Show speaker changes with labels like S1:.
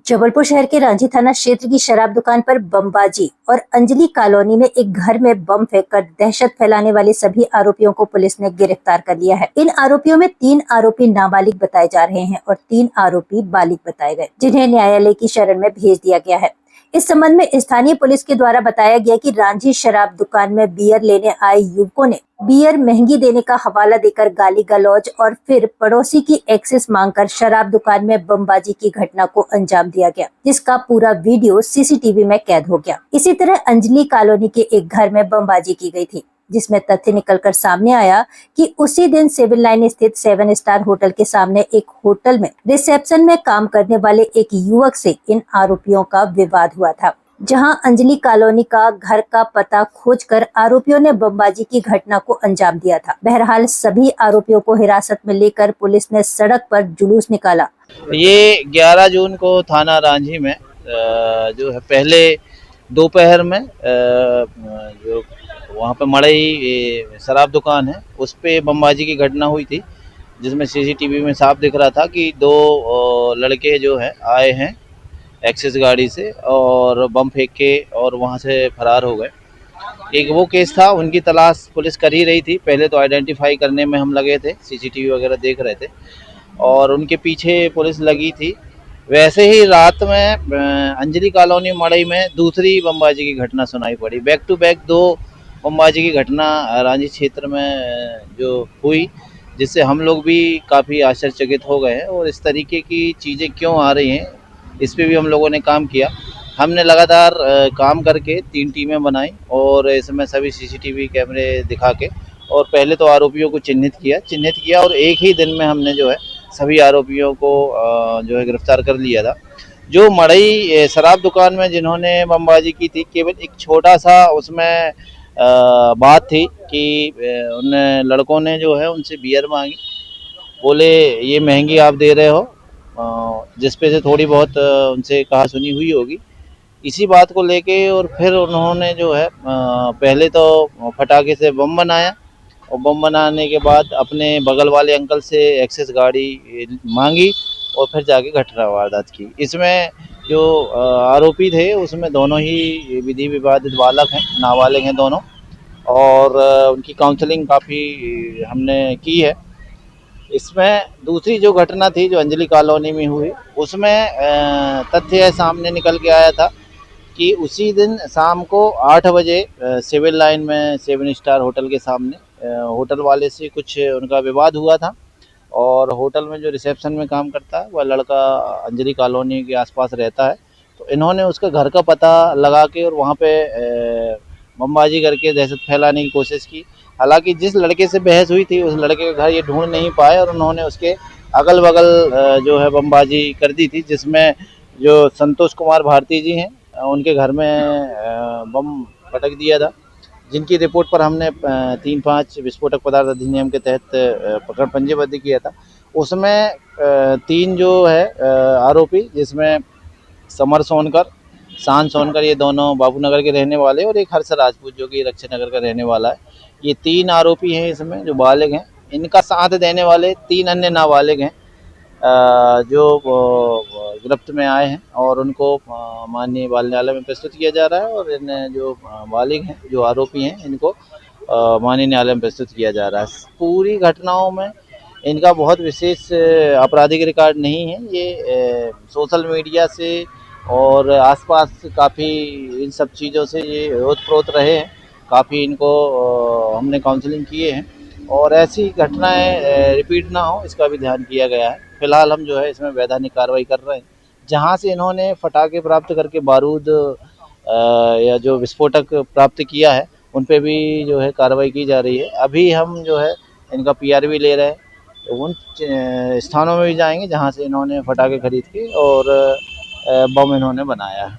S1: जबलपुर शहर के रांझी थाना क्षेत्र की शराब दुकान पर बमबाजी और अंजलि कॉलोनी में एक घर में बम फेंककर दहशत फैलाने वाले सभी आरोपियों को पुलिस ने गिरफ्तार कर लिया है। इन आरोपियों में 3 आरोपी नाबालिग बताए जा रहे हैं और 3 आरोपी बालिग बताए गए, जिन्हें न्यायालय की शरण में भेज दिया गया है। इस संबंध में स्थानीय पुलिस के द्वारा बताया गया कि रांझी शराब दुकान में बियर लेने आए युवकों ने बियर महंगी देने का हवाला देकर गाली गलौज और फिर पड़ोसी की एक्सेस मांगकर शराब दुकान में बमबाजी की घटना को अंजाम दिया गया, जिसका पूरा वीडियो सीसीटीवी में कैद हो गया। इसी तरह अंजलि कॉलोनी के एक घर में बमबाजी की गई थी, जिसमें तथ्य निकलकर सामने आया कि उसी दिन सिविल लाइन स्थित 7 स्टार होटल के सामने एक होटल में रिसेप्शन में काम करने वाले एक युवक से इन आरोपियों का विवाद हुआ था, जहां अंजलि कॉलोनी का घर का पता खोजकर आरोपियों ने बमबाजी की घटना को अंजाम दिया था। बहरहाल सभी आरोपियों को हिरासत में लेकर पुलिस ने सड़क पर जुलूस निकाला।
S2: ये 11 जून को थाना रांझी में जो है पहले दोपहर में जो वहाँ पे मड़ई शराब दुकान है उस पे बमबाजी की घटना हुई थी, जिसमें सीसीटीवी में साफ दिख रहा था कि 2 लड़के जो है आए हैं एक्सेस गाड़ी से और बम फेंक के और वहाँ से फरार हो गए। एक वो केस था, उनकी तलाश पुलिस कर ही रही थी। पहले तो आइडेंटिफाई करने में हम लगे थे, सीसीटीवी वगैरह देख रहे थे और उनके पीछे पुलिस लगी थी। वैसे ही रात में अंजलि कॉलोनी मड़ई में दूसरी बमबाजी की घटना सुनाई पड़ी। बैक टू बैक 2 बमबाजी की घटना रांझी क्षेत्र में जो हुई, जिससे हम लोग भी काफ़ी आश्चर्यचकित हो गए हैं और इस तरीके की चीज़ें क्यों आ रही हैं, इस पे भी हम लोगों ने काम किया। हमने लगातार काम करके 3 टीमें बनाई और इसमें सभी सीसीटीवी कैमरे दिखा के और पहले तो आरोपियों को चिन्हित किया और एक ही दिन में हमने जो है सभी आरोपियों को जो है गिरफ्तार कर लिया था। जो मड़ई शराब दुकान में जिन्होंने बमबाजी की थी, केवल एक छोटा सा उसमें बात थी कि उन लड़कों ने जो है उनसे बियर मांगी, बोले ये महंगी आप दे रहे हो, जिस पे से थोड़ी बहुत उनसे कहा सुनी हुई होगी। इसी बात को लेके और फिर उन्होंने जो है पहले तो पटाखे से बम बनाया और बम बनाने के बाद अपने बगल वाले अंकल से एक्सेस गाड़ी मांगी और फिर जाके घटना वारदात की। इसमें जो आरोपी थे उसमें दोनों ही विधि विवादित बालक हैं, नाबालिग हैं दोनों, और उनकी काउंसलिंग काफ़ी हमने की है। इसमें दूसरी जो घटना थी जो अंजलि कॉलोनी में हुई, उसमें तथ्य सामने निकल के आया था कि उसी दिन शाम को 8 बजे सिविल लाइन में 7 स्टार होटल के सामने होटल वाले से कुछ उनका विवाद हुआ था और होटल में जो रिसेप्शन में काम करता है वह लड़का अंजलि कॉलोनी के आसपास रहता है। तो इन्होंने उसका घर का पता लगा के और वहाँ पे बमबाजी करके दहशत फैलाने की कोशिश की। हालांकि जिस लड़के से बहस हुई थी उस लड़के का घर ये ढूंढ नहीं पाए और उन्होंने उसके अगल बगल जो है बमबाजी कर दी थी, जिसमें जो संतोष कुमार भारती जी हैं उनके घर में बम पटक दिया था, जिनकी रिपोर्ट पर हमने 3-5 विस्फोटक पदार्थ अधिनियम के तहत प्रकरण पंजीबद्ध किया था। उसमें 3 जो है आरोपी, जिसमें समर सोनकर, शान सोनकर, ये दोनों बाबूनगर के रहने वाले, और एक हर्ष राजपूत जो कि रक्षा नगर का रहने वाला है। ये 3 आरोपी हैं इसमें जो बालिग हैं। इनका साथ देने वाले 3 अन्य नाबालिग हैं जो गिरफ्त में आए हैं और उनको माननीय बाल न्यायालय में प्रस्तुत किया जा रहा है और इन जो बालिग हैं, जो आरोपी हैं, इनको माननीय न्यायालय में प्रस्तुत किया जा रहा है। पूरी घटनाओं में इनका बहुत विशेष आपराधिक रिकॉर्ड नहीं है। ये सोशल मीडिया से और आसपास काफ़ी इन सब चीज़ों से ये ओत-प्रोत रहे हैं। काफ़ी इनको हमने काउंसलिंग किए हैं और ऐसी घटनाएं रिपीट ना हो, इसका भी ध्यान किया गया है। फिलहाल हम जो है इसमें वैधानिक कार्रवाई कर रहे हैं। जहाँ से इन्होंने पटाखे प्राप्त करके बारूद या जो विस्फोटक प्राप्त किया है, उन पे भी जो है कार्रवाई की जा रही है। अभी हम जो है इनका पीआर भी ले रहे हैं, तो उन स्थानों में भी जाएंगे जहाँ से इन्होंने पटाखे खरीद के और बम इन्होंने बनाया है।